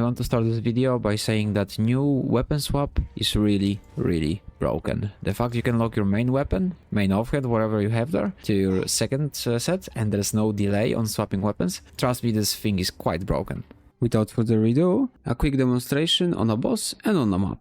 want to start this video by saying that new weapon swap is really broken. The fact you can lock your main weapon, main offhead, whatever you have there, to your second set, and there's no delay on swapping weapons, trust me, this thing is quite broken. Without further ado, a quick demonstration on a boss and on a map.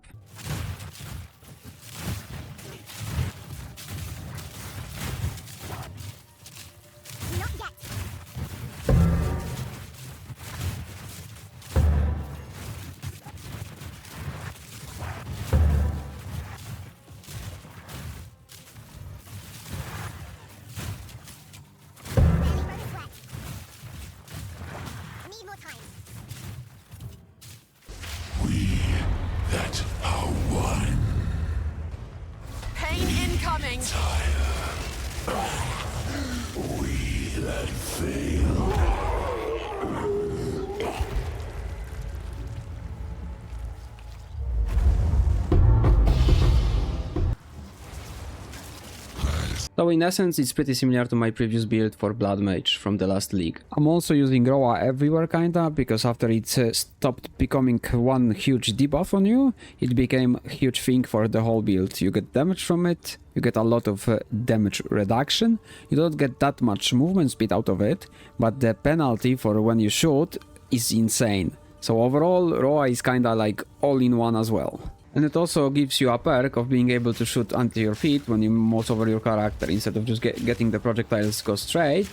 So in essence, it's pretty similar to my previous build for Blood Mage from the last league. I'm also using Roa everywhere kinda, because after it stopped becoming one huge debuff on you, it became a huge thing for the whole build. You get damage from it, you get a lot of damage reduction, you don't get that much movement speed out of it, but the penalty for when you shoot is insane. So overall, Roa is kinda like all in one as well. And it also gives you a perk of being able to shoot under your feet when you mouse over your character. Instead of just getting the projectiles go straight,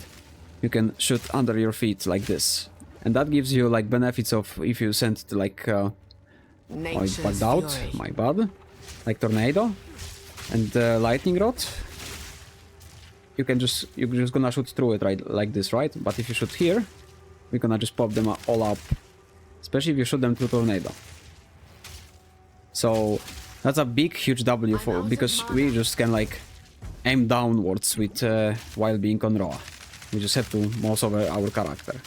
you can shoot under your feet like this. And that gives you like benefits of if you send to like... oh, it bugged out, my bad. Like tornado and lightning rod. You're just gonna shoot through it, right? Like this, right? But if you shoot here, we're gonna just pop them all up. Especially if you shoot them through tornado. So that's a big huge W for, because we just can like aim downwards with while being on Raw. We just have to mouse over our character.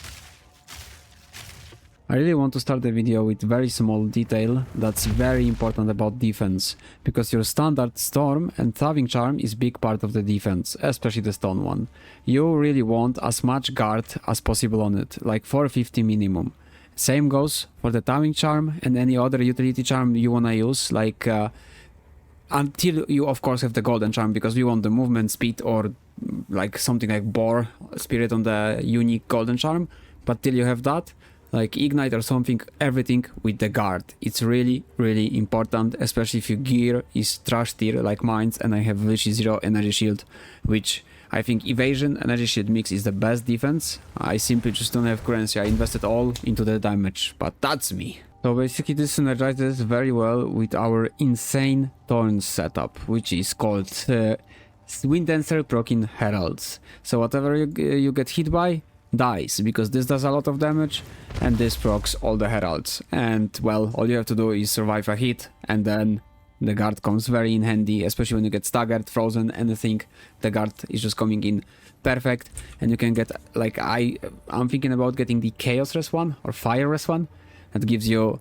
I really want to start the video with very small detail that's very important about defense, because your standard storm and throwing charm is big part of the defense, especially the stone one. You really want as much guard as possible on it, like 450 minimum. Same goes for the towing charm and any other utility charm you wanna use, like until you of course have the golden charm, because we want the movement speed or like something like boar spirit on the unique golden charm. But till you have that, like ignite or something, everything with the guard. It's really important, especially if your gear is trash tier like mine, and I have literally 0 energy shield, which I think evasion energy shield mix is the best defense. I simply just don't have currency. I invested all into the damage, but that's me. So basically this synergizes very well with our insane thorns setup, which is called Wind Dancer Procin Heralds. So whatever you get hit by dies, because this does a lot of damage and this procs all the heralds. And well, all you have to do is survive a hit, and then the guard comes very in handy, especially when you get staggered, frozen, anything. The guard is just coming in perfect, and you can get like I'm thinking about getting the chaos res one or fire res one that gives you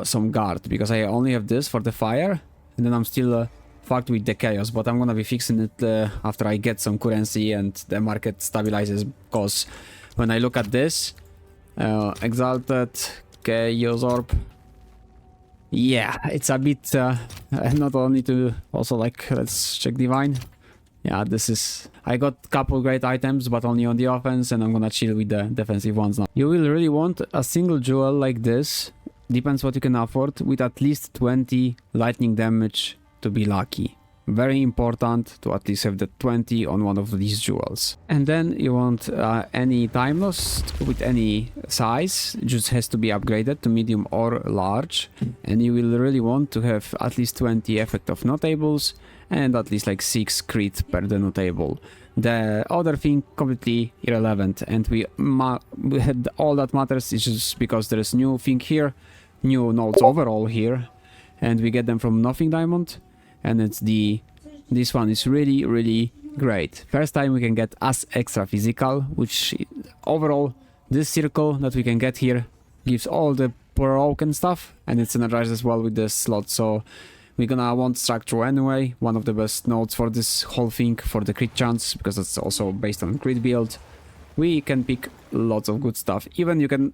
some guard, because I only have this for the fire, and then I'm still fucked with the chaos. But I'm gonna be fixing it after I get some currency and the market stabilizes, because when I look at this exalted chaos orb, yeah, it's a bit not only to also like, let's check divine. Yeah, this is, I got couple great items, but only on the offense, and I'm gonna chill with the defensive ones now. You will really want a single jewel like this, depends what you can afford, with at least 20 lightning damage to be lucky. Very important to at least have the 20 on one of these jewels. And then you want any time lost with any size, just has to be upgraded to medium or large. And you will really want to have at least 20 effect of notables and at least like 6 crit per the notable. The other thing completely irrelevant, and we had all that matters is just because there is new thing here, new nodes overall here, and we get them from nothing diamond. And it's this one is really great. First time we can get as extra physical, which overall this circle that we can get here gives all the broken stuff, and it's synergized as well with the slot. So we're gonna want structure anyway, one of the best nodes for this whole thing, for the crit chance, because it's also based on crit build. We can pick lots of good stuff. Even you can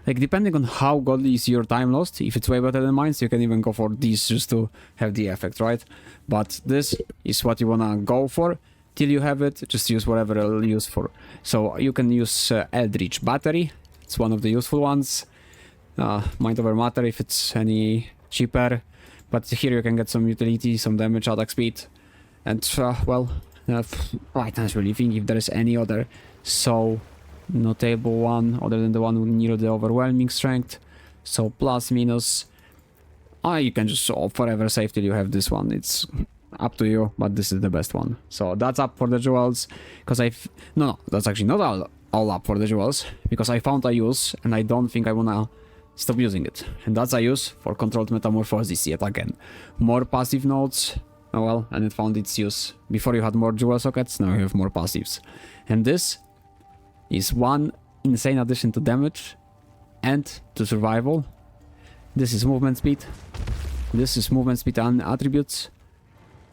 Like, depending on how godly is your time lost, if it's way better than mine, so you can even go for these just to have the effect, right? But this is what you wanna go for. Till you have it, just use whatever it'll use for. So you can use Eldritch Battery. It's one of the useful ones. Mind over Matter if it's any cheaper. But here you can get some utility, some damage, attack speed. And, well, I can't really think if there is any other so notable one other than the one near the overwhelming strength. So plus, minus. You can just forever save till you have this one. It's up to you, but this is the best one. So that's up for the jewels. Because no, that's actually not all up for the jewels. Because I found a use, and I don't think I wanna stop using it. And that's a use for controlled metamorphosis yet again. More passive nodes. Oh well, and it found its use. Before you had more jewel sockets, now you have more passives. And this is one insane addition to damage and to survival. This is movement speed. This is movement speed and attributes.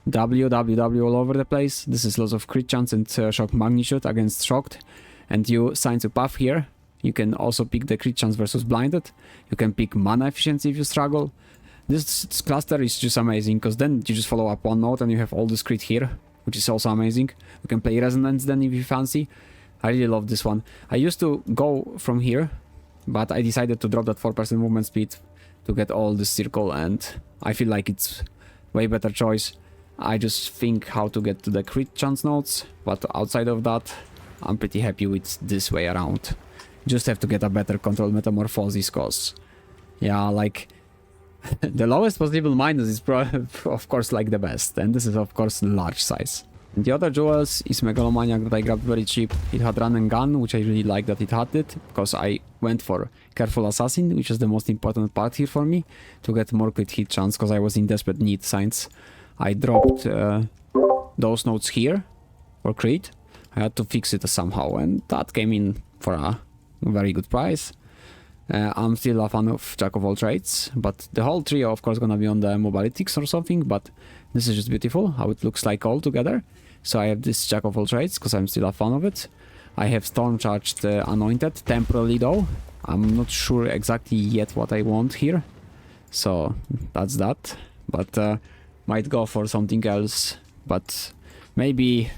W all over the place. This is lots of crit chance and shock magnitude against shocked. And you sign to path here. You can also pick the crit chance versus blinded. You can pick mana efficiency if you struggle. This cluster is just amazing, because then you just follow up one node and you have all this crit here, which is also amazing. You can play resonance then if you fancy. I really love this one. I used to go from here, but I decided to drop that 4% movement speed to get all this circle, and I feel like it's way better choice. I just think how to get to the crit chance nodes, but outside of that, I'm pretty happy with this way around. Just have to get a better control metamorphosis, cause yeah, like the lowest possible minus is of course like the best, and this is of course large size. And the other jewels is Megalomaniac that I grabbed very cheap. It had run and gun, which I really like that it had it, because I went for Careful Assassin, which is the most important part here for me, to get more crit hit chance, because I was in desperate need since I dropped those nodes here for crit. I had to fix it somehow, and that came in for a very good price. I'm still a fan of Jack of all trades, but the whole trio of course gonna be on the mobilities or something, but this is just beautiful how it looks like all together. So I have this Jack of all trades because I'm still a fan of it. I have storm charged anointed temporarily though. I'm not sure exactly yet what I want here, so that's that. But might go for something else, but maybe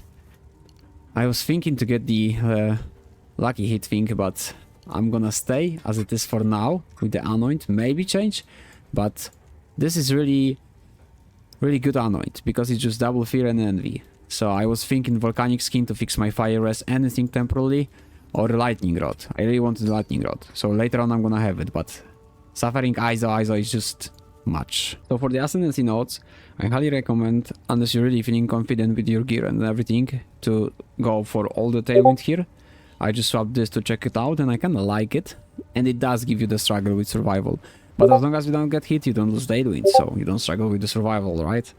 I was thinking to get the lucky hit thing, but I'm gonna stay as it is for now with the anoint, maybe change, but this is really good anoint because it's just double fear and envy. So I was thinking volcanic skin to fix my fire res, anything temporarily, or lightning rod. I really wanted lightning rod, so later on I'm gonna have it, but suffering ISO is just much. So for the ascendancy nodes, I highly recommend, unless you're really feeling confident with your gear and everything, to go for all the tailwind here. I just swapped this to check it out and I kinda like it, and it does give you the struggle with survival. But as long as you don't get hit, you don't lose tailwind, so you don't struggle with the survival, right?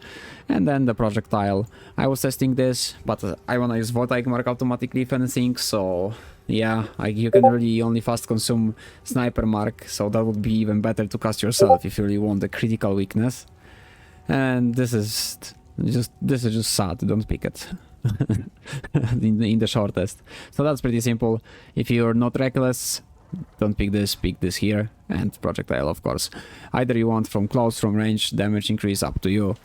And then the projectile. I was testing this, but I wanna use Voltaic Mark automatically if anything, so yeah, you can really only fast consume Sniper Mark, so that would be even better to cast yourself if you really want the critical weakness. And this is just sad, don't pick it. in the shortest. So that's pretty simple. If you're not reckless, don't pick this here, and projectile of course. Either you want from close, from range, damage increase, up to you.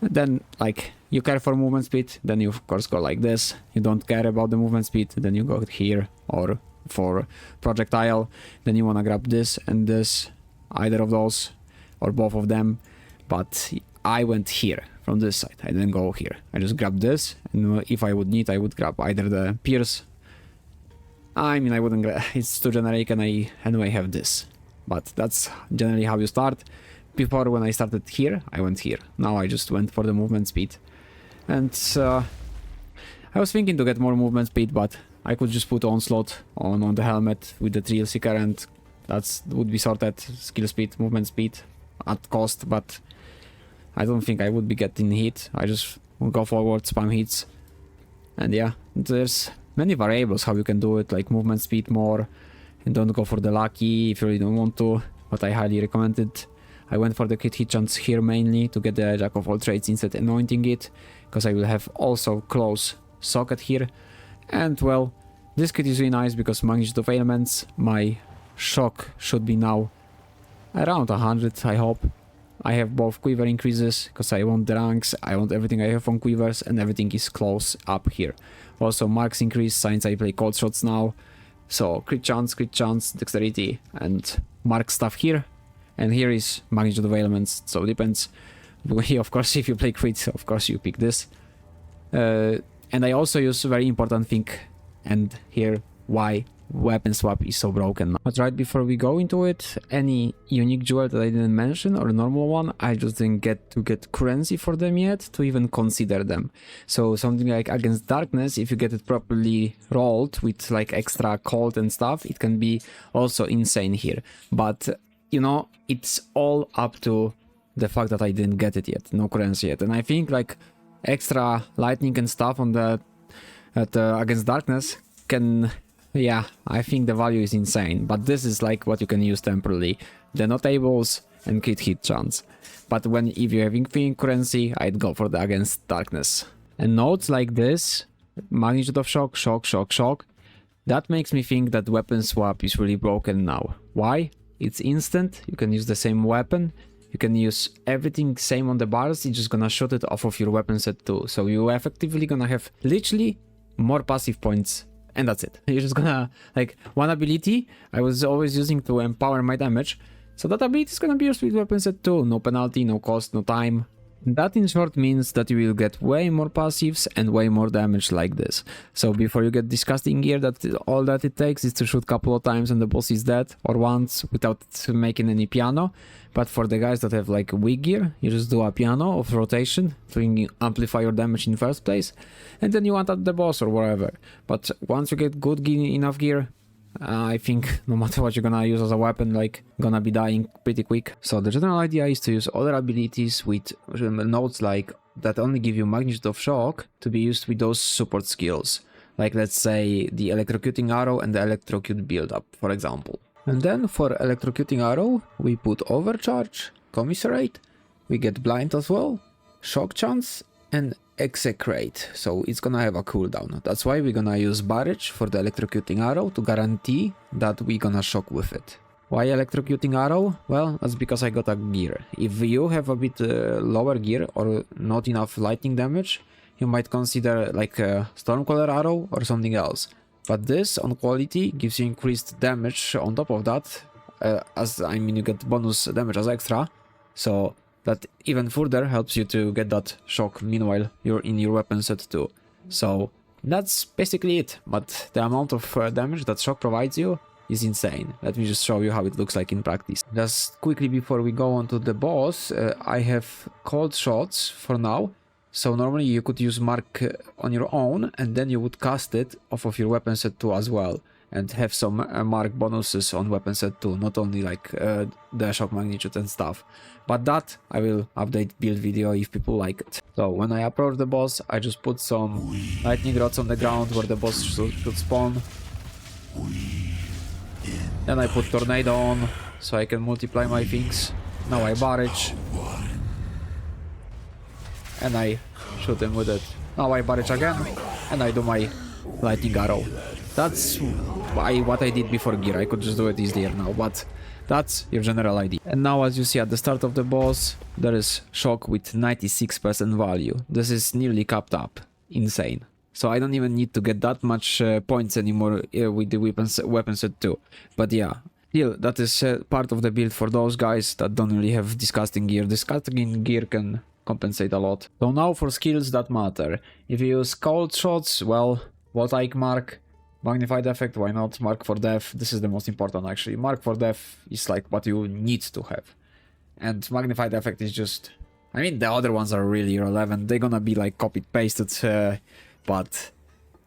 Then like you care for movement speed, then you of course go like this. You don't care about the movement speed, then you go here, or for projectile, then you wanna grab this and this, either of those or both of them. But I went here from this side, I didn't go here. I just grabbed this, and if I would need, I would grab either the pierce. I mean, I wouldn't grab, it's too generic, and I anyway have this. But that's generally how you start. Before, when I started here, I went here. Now I just went for the movement speed. And I was thinking to get more movement speed, but I could just put onslaught on the helmet with the Thrill Seeker, and that would be sorted skill speed, movement speed at cost, but I don't think I would be getting hit. I just will go forward, spam hits. And yeah, there's many variables how you can do it, like movement speed more, and don't go for the lucky if you really don't want to, but I highly recommend it. I went for the crit hit chance here mainly to get the Jack of all trades instead anointing it, because I will have also close socket here. And well, this kit is really nice because magnitude of ailments, my shock should be now around 100, I hope. I have both quiver increases, because I want the ranks, I want everything I have on quivers, and everything is close up here. Also marks increase since I play cold shots now. So crit chance, dexterity, and mark stuff here. And here is magnitude of ailments, so it depends. Of course, if you play crit, of course you pick this. And I also use a very important thing, and here why weapon swap is so broken. But right before we go into it, any unique jewel that I didn't mention or a normal one, I just didn't get to get currency for them yet to even consider them. So something like Against Darkness, if you get it properly rolled with like extra cold and stuff, it can be also insane here. But you know, it's all up to the fact that I didn't get it yet, no currency yet. And I think like extra lightning and stuff on the Against Darkness can, yeah, I think the value is insane. But this is like what you can use temporarily, the notables and crit hit chance. But if you're having infinite currency, I'd go for the Against Darkness. And notes like this, magnitude of shock, shock, that makes me think that weapon swap is really broken now. Why? It's instant, you can use the same weapon, you can use everything same on the bars, you're just gonna shoot it off of your weapon set too. So you're effectively gonna have literally more passive points, and that's it. You're just gonna, like, one ability I was always using to empower my damage, so that ability is gonna be used with weapon set too. No penalty, no cost, no time. That in short means that you will get way more passives and way more damage like this. So before you get disgusting gear, that all that it takes is to shoot a couple of times and the boss is dead, or once without making any piano. But for the guys that have like weak gear, you just do a piano of rotation to amplify your damage in first place, and then you want at the boss or wherever. But once you get good enough gear, I think no matter what you're gonna use as a weapon, like, gonna be dying pretty quick. So the general idea is to use other abilities with nodes like that only give you magnitude of shock to be used with those support skills. Like, let's say the electrocuting arrow and the electrocute build up, for example. And then for electrocuting arrow, we put overcharge, commiserate, we get blind as well, shock chance, and execrate, so it's gonna have a cooldown. That's why we're gonna use barrage for the electrocuting arrow to guarantee that we're gonna shock with it. Why electrocuting arrow? Well, that's because I got a gear. If you have a bit lower gear or not enough lightning damage, you might consider like a stormcaller arrow or something else. But this on quality gives you increased damage on top of that, you get bonus damage as extra, so that even further helps you to get that shock meanwhile you're in your weapon set too. So that's basically it, but the amount of damage that shock provides you is insane. Let me just show you how it looks like in practice. Just quickly before we go on to the boss, I have cold shots for now. So normally you could use mark on your own and then you would cast it off of your weapon set 2 as well, and have some mark bonuses on weapon set 2, not only like the shock magnitude and stuff. But that I will update build video if people like it. So when I approach the boss, I just put some lightning rods on the ground where the boss should spawn. Then I put tornado on so I can multiply my things. Now I barrage. And I shoot him with it. Now I barrage again, and I do my lightning arrow. That's what I did before gear. I could just do it easier now, but that's your general idea. And now, as you see at the start of the boss, there is shock with 96% value. This is nearly capped up. Insane. So I don't even need to get that much points anymore with the weapon set too. But yeah, still, that is part of the build for those guys that don't really have disgusting gear. Disgusting gear can compensate a lot. So now for skills that matter. If you use cold shots, well, voltaic mark, magnified effect, why not? Mark for death, this is the most important actually. Mark for death is like what you need to have. And magnified effect is just, I mean, the other ones are really irrelevant. They're gonna be like copied pasted, but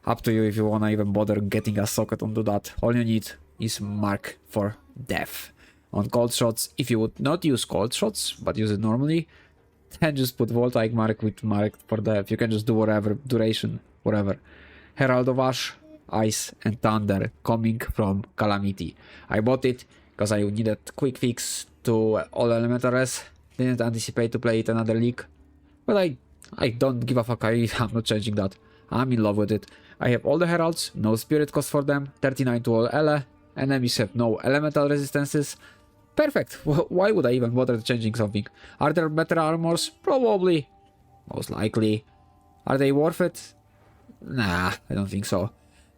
up to you if you wanna even bother getting a socket onto that. All you need is mark for death. On cold shots, if you would not use cold shots, but use it normally, then just put voltaic mark with mark for death. You can just do whatever, duration, whatever. Herald of Ash, Ice and Thunder coming from Calamity. I bought it because I needed quick fix to all elementals. Didn't anticipate to play it another league, but I don't give a fuck. I'm not changing that. I'm in love with it. I have all the heralds, no spirit cost for them, 39 to all ele, Enemies have no elemental resistances. Perfect. Why would I even bother changing something? Are there better armors? Probably. Most likely. Are they worth it? Nah, I don't think so.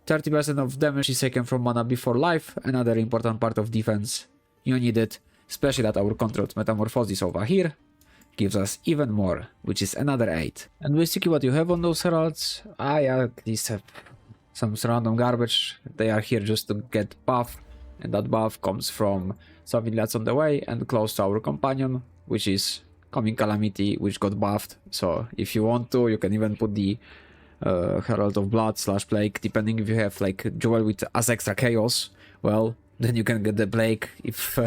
30% of damage is taken from mana before life, another important part of defense. You need it, especially that our controlled metamorphosis over here gives us even more, which is another 8. And basically what you have on those heralds, I at least have some random garbage. They are here just to get buff, and that buff comes from something that's on the way and close to our companion, which is Coming Calamity, which got buffed. So if you want to, you can even put the Herald of Blood / Plague, depending if you have like Jewel with as extra chaos, well, then you can get the Plague if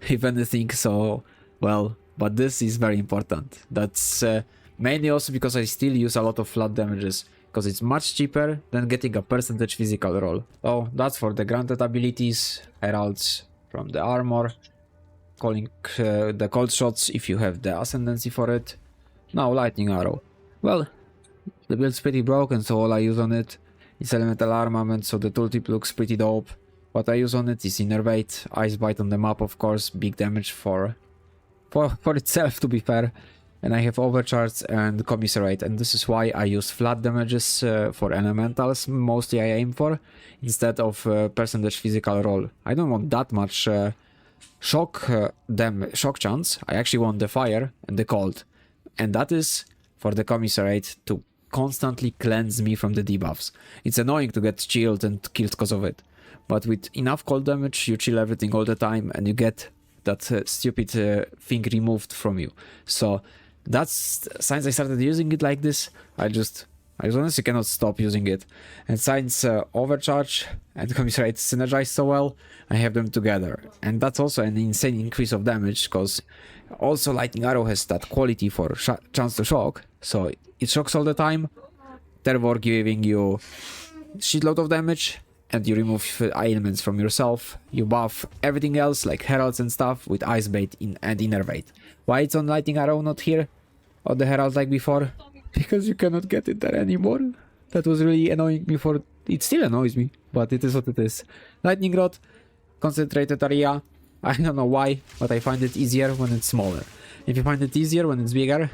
if anything, so, well, but this is very important. That's mainly also because I still use a lot of flat damages, because it's much cheaper than getting a percentage physical roll. Oh, that's for the granted abilities, Heralds from the armor, calling the cold shots if you have the ascendancy for it. Now lightning arrow. Well, the build's pretty broken, so all I use on it is elemental armament, so the tooltip looks pretty dope. What I use on it is innervate, ice bite on the map, of course, big damage for itself, to be fair. And I have overcharge and commiserate, and this is why I use flat damages for elementals, mostly I aim for, instead of percentage physical roll. I don't want that much shock chance. I actually want the fire and the cold, and that is for the commiserate to constantly cleanse me from the debuffs. It's annoying to get chilled and killed because of it, but with enough cold damage you chill everything all the time and you get that stupid thing removed from you. So that's, since I started using it like this, I honestly cannot stop using it. And since overcharge and commiserate synergize so well, I have them together, and that's also an insane increase of damage, because also lightning arrow has that quality for chance to shock, so it shocks all the time, therefore giving you shitload of damage, and you remove ailments from yourself. You buff everything else like heralds and stuff with ice bait and innervate. Why it's on lightning arrow, not here on the herald like before? Because you cannot get it there anymore. That was really annoying before. It still annoys me, but it is what it is. Lightning rod, concentrated area. I don't know why, but I find it easier when it's smaller. If you find it easier when it's bigger,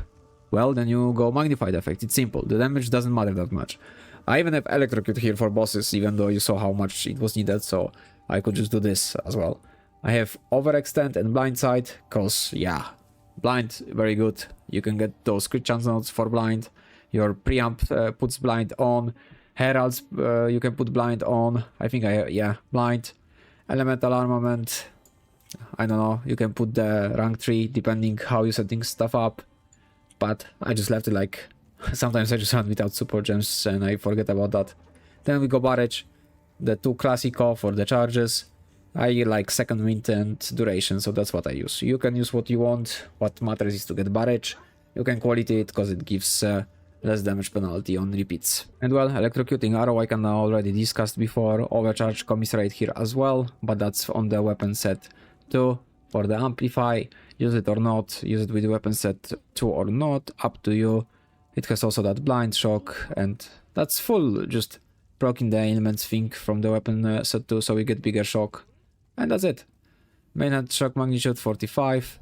well, then you go magnified effect. It's simple. The damage doesn't matter that much. I even have electrocute here for bosses, even though you saw how much it was needed, so I could just do this as well. I have overextend and blindside, cause yeah, blind, very good. You can get those crit chance nodes for blind. Your preamp puts blind on. Heralds, you can put blind on. I think yeah, blind. Elemental armament, I don't know, you can put the rank 3 depending how you're setting stuff up. But I just left it like, sometimes I just run without support gems and I forget about that. Then we go barrage, the 2 classico for the charges. I like second wind and duration, so that's what I use. You can use what you want. What matters is to get barrage. You can quality it because it gives less damage penalty on repeats. And well, electrocuting arrow I can already discussed before. Overcharge commiserate here as well, but that's on the weapon set 2. For the amplify, use it or not, use it with the weapon set 2 or not, up to you. It has also that blind shock, and that's full, just proccing the ailments thing from the weapon set 2, so we get bigger shock. And that's it. Mainhead shock magnitude 45.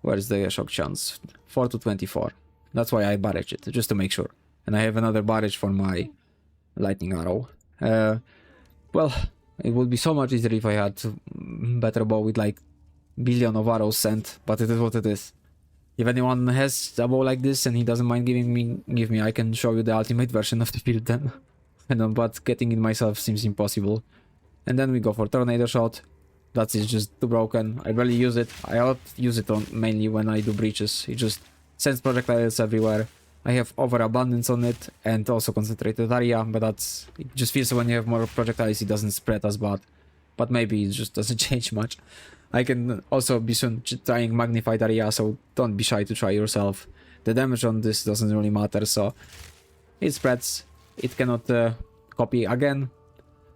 Where's the shock chance? 4 to 24. That's why I barrage it, just to make sure. And I have another barrage for my lightning arrow. Well, it would be so much easier if I had better bow with like billion of arrows sent, but it is what it is. If anyone has a bow like this and he doesn't mind give me, I can show you the ultimate version of the build then. I know, but getting it myself seems impossible. And then we go for tornado shot. That is just too broken. I barely use it. I use it on mainly when I do breaches. It just sends projectiles everywhere. I have overabundance on it and also concentrated area, but that's, it just feels when you have more projectiles it doesn't spread as bad. But maybe it just doesn't change much. I can also be soon trying magnified area, so don't be shy to try yourself. The damage on this doesn't really matter, so it spreads. It cannot copy again.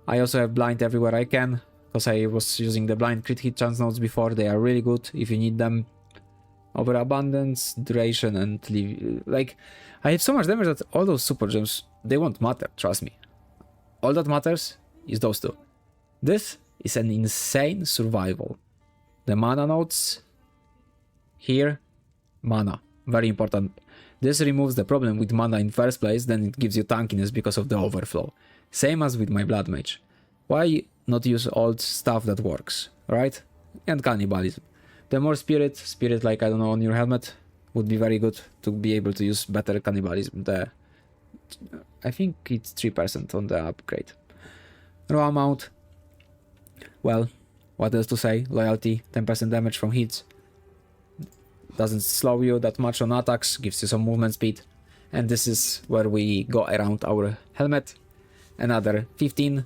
I also have blind everywhere I can, because I was using the blind crit hit chance nodes before. They are really good if you need them. Overabundance, duration, and like, I have so much damage that all those super gems, they won't matter, trust me. All that matters is those two. This is an insane survival. The mana nodes here, mana, very important. This removes the problem with mana in first place, then it gives you tankiness because of the overflow. Same as with my blood mage. Why not use old stuff that works, right? And cannibalism. The more spirit like, I don't know, on your helmet would be very good to be able to use better cannibalism. I think it's 3% on the upgrade. Raw amount, well, what else to say? Loyalty, 10% damage from hits. Doesn't slow you that much on attacks, gives you some movement speed. And this is where we go around our helmet. Another 15.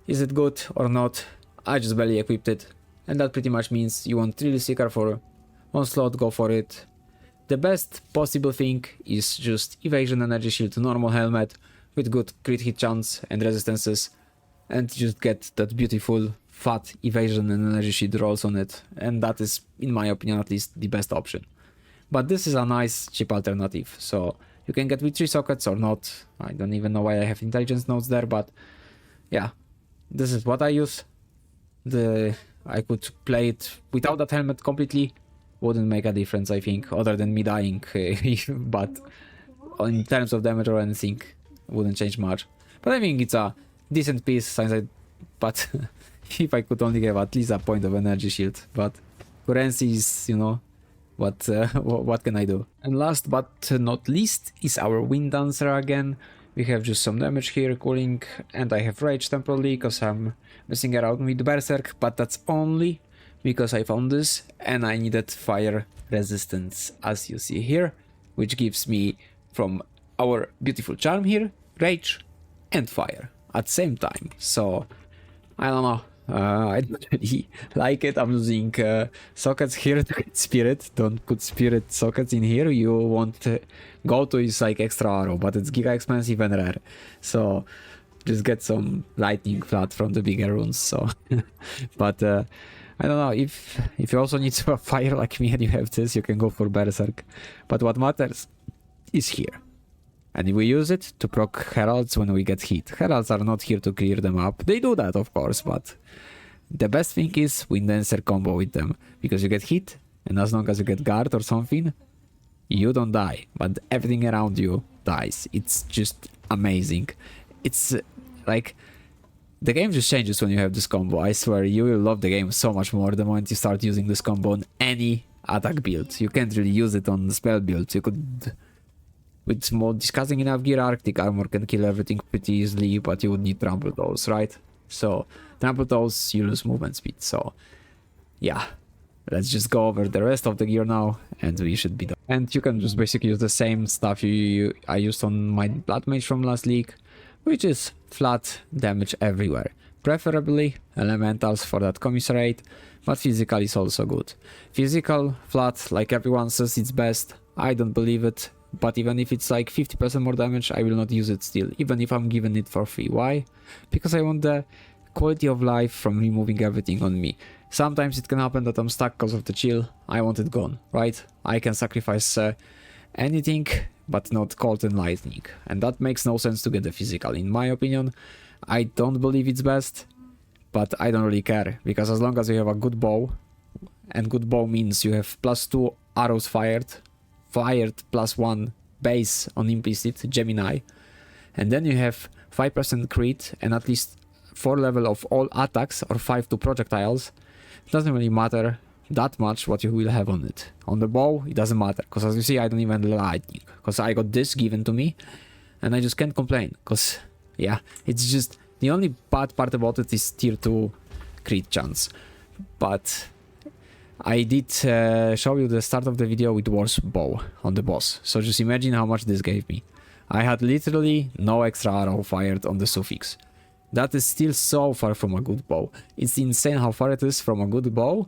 Is it good or not? I just barely equipped it. And that pretty much means you want Thrill Seeker for onslaught, go for it. The best possible thing is just evasion, energy shield, normal helmet with good crit hit chance and resistances, and just get that beautiful fat evasion and energy shield rolls on it, and that is, in my opinion at least, the best option. But this is a nice cheap alternative, so you can get with 3 sockets or not. I don't even know why I have intelligence nodes there, but yeah, this is what I use. I could play it without that helmet completely, wouldn't make a difference, I think, other than me dying, but in terms of damage or anything, wouldn't change much. But I think it's a decent piece, but if I could only have at least a point of energy shield, but currency is, you know, what can I do? And last but not least is our Wind Dancer again. We have just some damage here, cooling, and I have rage temporarily because I'm messing around with Berserk, but that's only because I found this and I needed fire resistance, as you see here, which gives me from our beautiful charm here, rage and fire at the same time. So I don't know, I don't really like it. I'm using sockets here to get spirit. Don't put spirit sockets in here. You want go to is like extra arrow, but it's giga expensive and rare. So just get some lightning flat from the bigger runes. So but I don't know, if you also need some fire like me and you have this, you can go for Berserk. But what matters is here. And we use it to proc heralds when we get hit. Heralds are not here to clear them up. They do that, of course, but the best thing is Wind Dancer combo with them. Because you get hit, and as long as you get guard or something, you don't die. But everything around you dies. It's just amazing. It's like, the game just changes when you have this combo. I swear, you will love the game so much more the moment you start using this combo on any attack build. You can't really use it on the spell builds. You could, with small discussing enough gear, Arctic Armor can kill everything pretty easily, but you would need Trample Toes, right? So, Trample Toes, you lose movement speed. So, yeah, let's just go over the rest of the gear now, and we should be done. And you can just basically use the same stuff I used on my Blood Mage from last league, which is flat damage everywhere. Preferably elementals for that commissarate, but physical is also good. Physical, flat, like everyone says it's best. I don't believe it. But even if it's like 50% more damage, I will not use it still, even if I'm given it for free. Why? Because I want the quality of life from removing everything on me. Sometimes it can happen that I'm stuck because of the chill. I want it gone, right? I can sacrifice anything, but not cold and lightning. And that makes no sense to get the physical, in my opinion. I don't believe it's best, but I don't really care. Because as long as you have a good bow, and good bow means you have +2 arrows fired +1 base on implicit Gemini, and then you have 5% crit and at least 4 level of all attacks or 5 to projectiles. It doesn't really matter that much what you will have on it. On the bow it doesn't matter, because as you see I don't even lightning, because I got this given to me and I just can't complain, because yeah, it's just the only bad part about it is tier 2 crit chance. But I did show you the start of the video with War's bow on the boss, so just imagine how much this gave me. I had literally no extra arrow fired on the suffix. That is still so far from a good bow. It's insane how far it is from a good bow,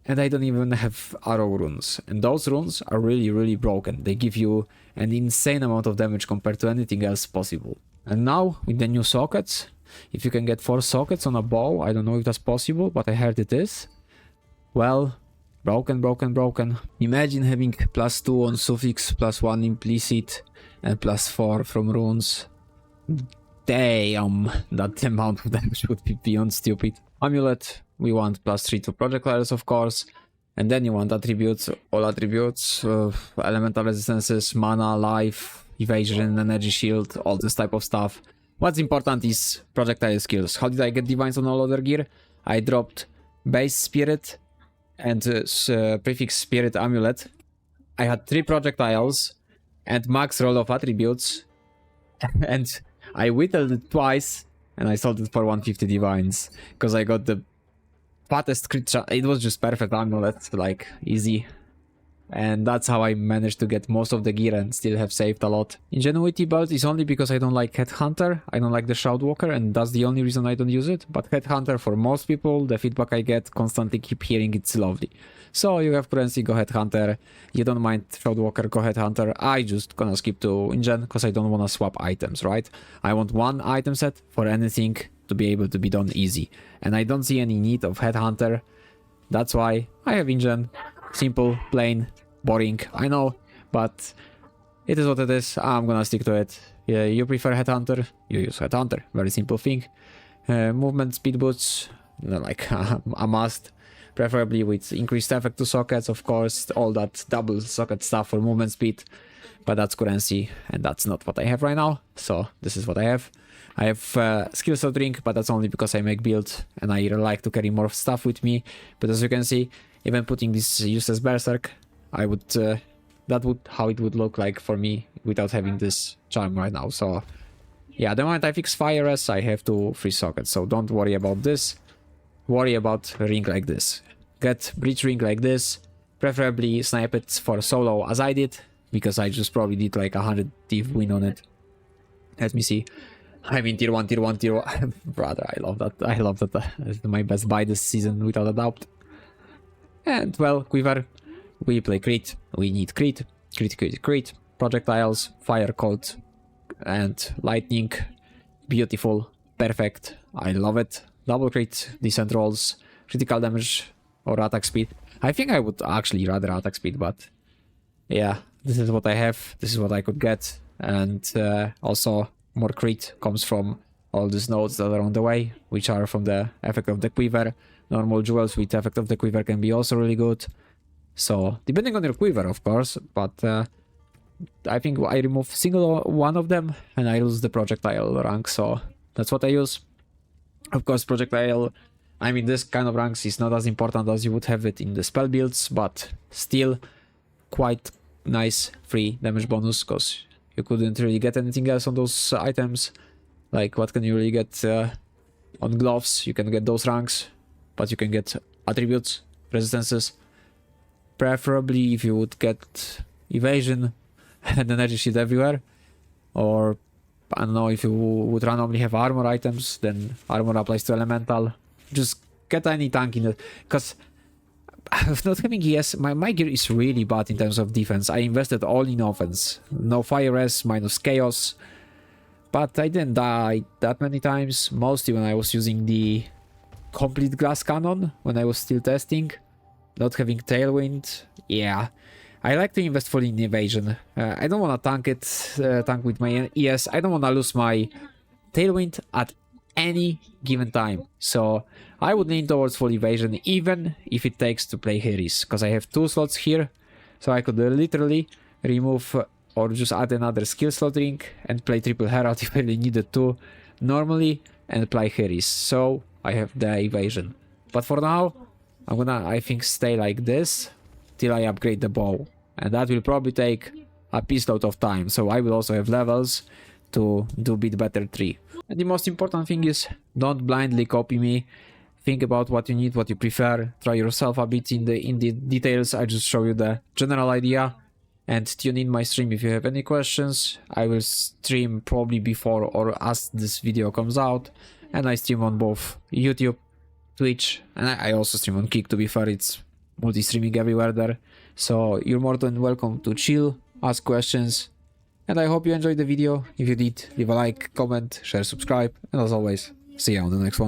and I don't even have arrow runes. And those runes are really broken. They give you an insane amount of damage compared to anything else possible. And now, with the new sockets, if you can get 4 sockets on a bow, I don't know if that's possible, but I heard it is. Well, broken. Imagine having +2 on suffix, +1 implicit, and +4 from runes. Damn, that amount of damage would be beyond stupid. Amulet, we want +3 to projectiles, of course. And then you want attributes, all attributes, elemental resistances, mana, life, evasion, energy shield, all this type of stuff. What's important is projectile skills. How did I get divines on all other gear? I dropped base spirit and prefix spirit amulet. I had 3 projectiles and max roll of attributes. And I whittled it twice and I sold it for 150 divines. Because I got the fattest crit chance. It was just perfect amulet, like easy. And that's how I managed to get most of the gear and still have saved a lot. Ingenuity build is only because I don't like Headhunter, I don't like the Shroudwalker, and that's the only reason I don't use it. But Headhunter, for most people, the feedback I get, constantly keep hearing it's lovely. So you have currency, go Headhunter. You don't mind Shroudwalker, go Headhunter. I just gonna skip to Ingen because I don't wanna swap items, right? I want one item set for anything to be able to be done easy. And I don't see any need of Headhunter. That's why I have Ingen. Simple, plain, boring, I know, but it is what it is. I'm gonna stick to it. Yeah, you prefer Headhunter, you use Headhunter. Very simple thing. Movement speed boots, like a must. Preferably with increased effect to sockets, of course. All that double socket stuff for movement speed. But that's currency, and that's not what I have right now. So this is what I have. I have skill slot drink, but that's only because I make build and I like to carry more stuff with me. But as you can see, even putting this useless berserk, I would that would how it would look like for me without having this charm right now. So yeah, the moment I fix firesttimer, I have to free sockets. So don't worry about this. Worry about a ring like this. Get breach ring like this. Preferably snipe it for solo as I did, because I just probably did like 100 thief win on it. Let me see. I mean tier 1, tier 1, tier 1. Brother, I love that. I love that. That's my best buy this season without a doubt. And well, quiver. We play crit. We need crit. Crit, crit, crit. Projectiles, fire, cold, and lightning. Beautiful. Perfect. I love it. Double crit, decent rolls, critical damage, or attack speed. I think I would actually rather attack speed, but yeah, this is what I have. This is what I could get. And also, more crit comes from all these nodes that are on the way, which are from the effect of the quiver. Normal jewels with effect of the quiver can be also really good. So, depending on your quiver, of course, but I think I remove single one of them and I lose the projectile rank, so that's what I use. Of course, projectile, I mean, this kind of ranks is not as important as you would have it in the spell builds, but still quite nice free damage bonus, because you couldn't really get anything else on those items. Like, what can you really get on gloves? You can get those ranks, but you can get attributes, resistances. Preferably if you would get evasion and energy shield everywhere, or I don't know, if you would randomly have armor items, then armor applies to elemental. Just get any tank in it, because not having ES, my gear is really bad in terms of defense. I invested all in offense. No fire res, minus chaos, but I didn't die that many times, mostly when I was using the complete glass cannon, when I was still testing. Not having tailwind, yeah. I like to invest fully in evasion. I don't want to tank with my ES. I don't want to lose my tailwind at any given time. So I would lean towards full evasion, even if it takes to play Harris, because I have 2 slots here. So I could literally remove or just add another skill slot ring and play triple herald if I really needed to normally and play Harris. So I have the evasion. But for now, I'm gonna, I think, stay like this till I upgrade the bow, and that will probably take a piece load of time, so I will also have levels to do bit better tree. And the most important thing is, don't blindly copy me. Think about what you need, what you prefer, try yourself a bit in the details. I just show you the general idea, and tune in my stream if you have any questions. I will stream probably before or as this video comes out, and I stream on both YouTube, Twitch, and I also stream on Kick. To be fair, it's multi-streaming everywhere there, so you're more than welcome to chill, ask questions, and I hope you enjoyed the video. If you did, leave a like, comment, share, subscribe, and as always, see you on the next one.